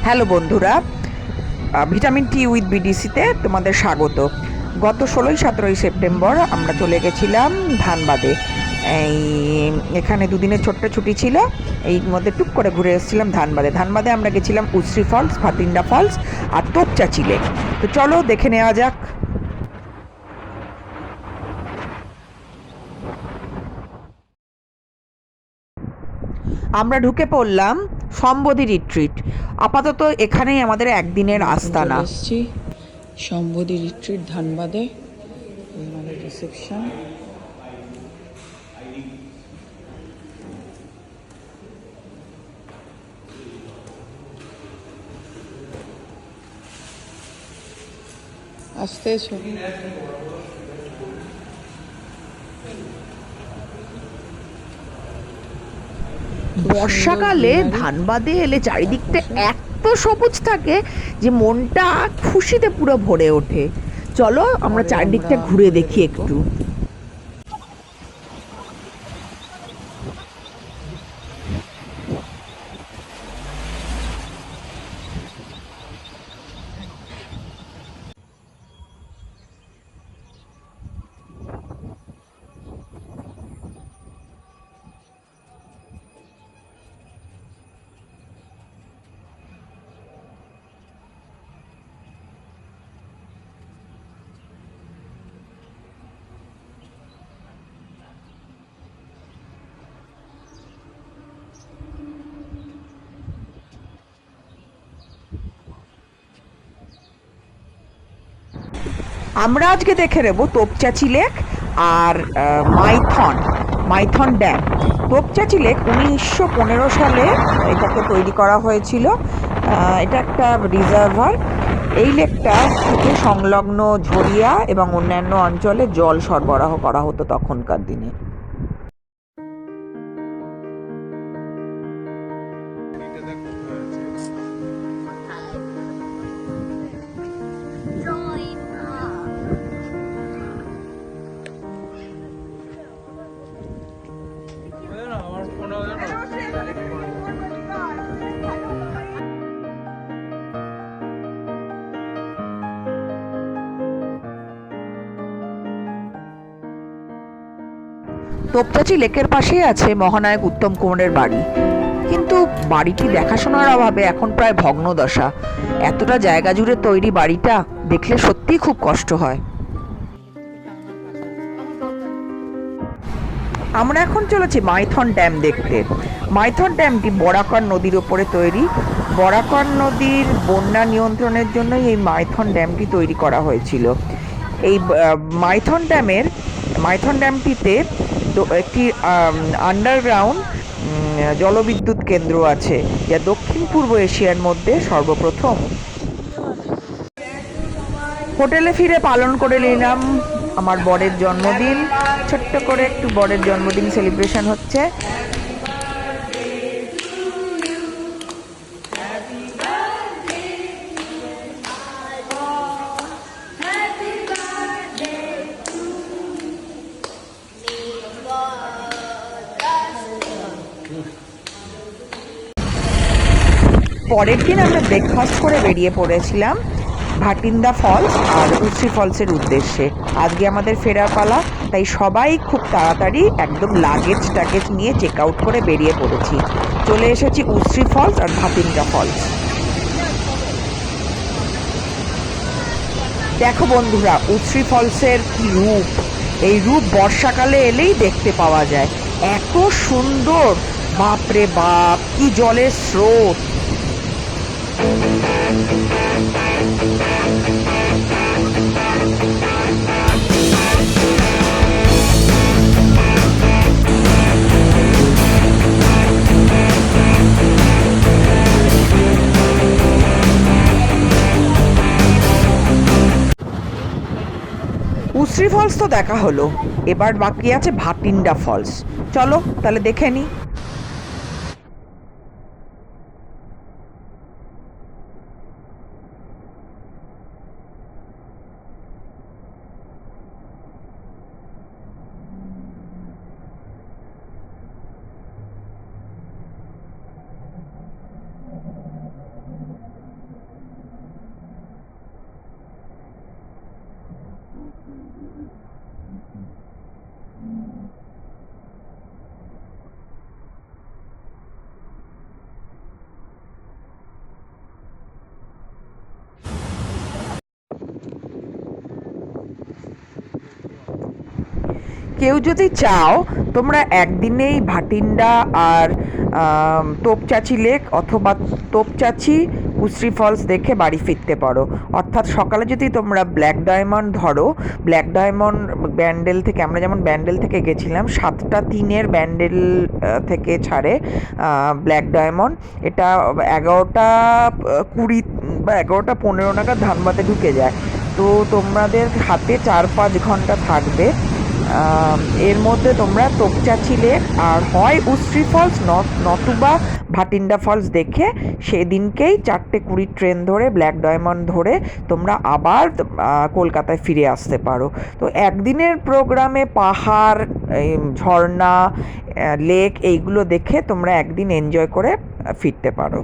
Hello বন্ধুরা, vitamin T with বিডিসিতে তোমাদের স্বাগত। গত ১৬-১৭ সেপ্টেম্বর আমরা চলে গেছিলাম ধানবাদে। এই এখানে দুদিনের ছোট্ট ছুটি ছিল, এই মধ্যে টুক করে ঘুরে এসেছিলাম ধানবাদে। ধানবাদে আমরা গেছিলাম উশ্রী ফলস, ভাতিন্ডা ফলস আর তোপচাচি লেক। তো চলো দেখে নেওয়া যাক। আমরা ঢুকে পড়লাম সম্বোধি রিট্রিট। আপাতত এখানেই আমাদের একদিনের আস্তানা। চলে এসেছি সম্বোধি রিট্রিট ধানবাদে, আমাদের রিসেপশন। আসতে এসো। বর্ষাকালে ধানবাদে এলে চারিদিকটা এত সবুজ থাকে যে মনটা খুশিতে পুরো ভরে ওঠে। চলো আমরা চারিদিকটা ঘুরে দেখি একটু। আমরা আজকে দেখে নেব তোপচাচি লেক আর মাইথন ড্যাম। তোপচাচি লেক ১৯১৫ সালে এটাকে তৈরি করা হয়েছিল। এটা একটা রিজার্ভার। এই লেকটা থেকে সংলগ্ন ঝরিয়া এবং অন্যান্য অঞ্চলে জল সরবরাহ করা হতো তখনকার দিনে। তোপচাচি লেকের পাশেই আছে মহানায়ক উত্তম কুমারের বাড়ি, কিন্তু বাড়িটি দেখাশোনার অভাবে এখন প্রায় ভগ্নদশা। এতটা জায়গা জুড়ে তৈরি বাড়িটা দেখলে সত্যিই খুব কষ্ট হয়। আমরা এখন চলেছি মাইথন ড্যাম দেখতে। মাইথন ড্যামটি বরাকর নদীর ওপরে তৈরি। বরাকর নদীর বন্যা নিয়ন্ত্রণের জন্যই এই মাইথন ড্যামটি তৈরি করা হয়েছিল। এই মাইথন ড্যামটিতে তো একটি আন্ডারগ্রাউন্ড জলবিদ্যুৎ কেন্দ্র আছে, যা দক্ষিণ পূর্ব এশিয়ার মধ্যে সর্বপ্রথম। হোটেলে ফিরে পালন করে নিলাম আমার বরের জন্মদিন। ছোট্ট করে একটু বরের জন্মদিন সেলিব্রেশন হচ্ছে। পরের দিন আমরা ব্রেকফাস্ট করে বেরিয়ে পড়েছিলাম ভাটিন্দা ফলস আর উশ্রী ফলসের উদ্দেশ্যে। আজকে আমাদের ফেরার পালা, তাই সবাই খুব তাড়াতাড়ি একদম লাগেজ নিয়ে চেক আউট করে বেরিয়ে পড়েছি। চলে এসেছি উশ্রী ফলস আর ভাটিন্দা ফলস। দেখো বন্ধুরা, উশ্রী ফলসের কি রূপ! এই রূপ বর্ষাকালে এলেই দেখতে পাওয়া যায়। এত সুন্দর, বাপরে বাপ, কি জলের স্রোত! উশ্রী ফলস তো দেখা হলো, এবার বাকি আছে ভাটিন্ডা ফলস। চলো তাহলে দেখে নিই। কেউ যদি চাও তোমরা একদিনেই ভাটিন্ডা আর তোপচাচি লেক অথবা তোপচাচি কুশ্রী ফলস দেখে বাড়ি ফিরতে পারো। অর্থাৎ সকালে যদি তোমরা ব্ল্যাক ডায়মন্ড ধরো, ব্ল্যাক ডায়মন্ড ব্যান্ডেল থেকে, আমরা যেমন ব্যান্ডেল থেকে গেছিলাম 7:03 ব্যান্ডেল থেকে ছাড়ে ব্ল্যাক ডায়মন্ড। এটা 11:20 বা 11:15 নাগাদ ধানবাদে ঢুকে যায়। তো তোমাদের হাতে 4-5 ঘন্টা থাকবে। এর মধ্যে তোমরা তোপচাচি লেক আর হয় উশ্রী ফলস নতুবা ভাটিন্ডা ফলস দেখে সেদিনকেই 4:20 ট্রেন ধরে ব্ল্যাক ডায়মন্ড ধরে তোমরা আবার কলকাতায় ফিরে আসতে পারো। তো একদিনের প্রোগ্রামে পাহাড়, ঝর্ণা, লেক এইগুলো দেখে তোমরা একদিন এনজয় করে ফিরতে পারো।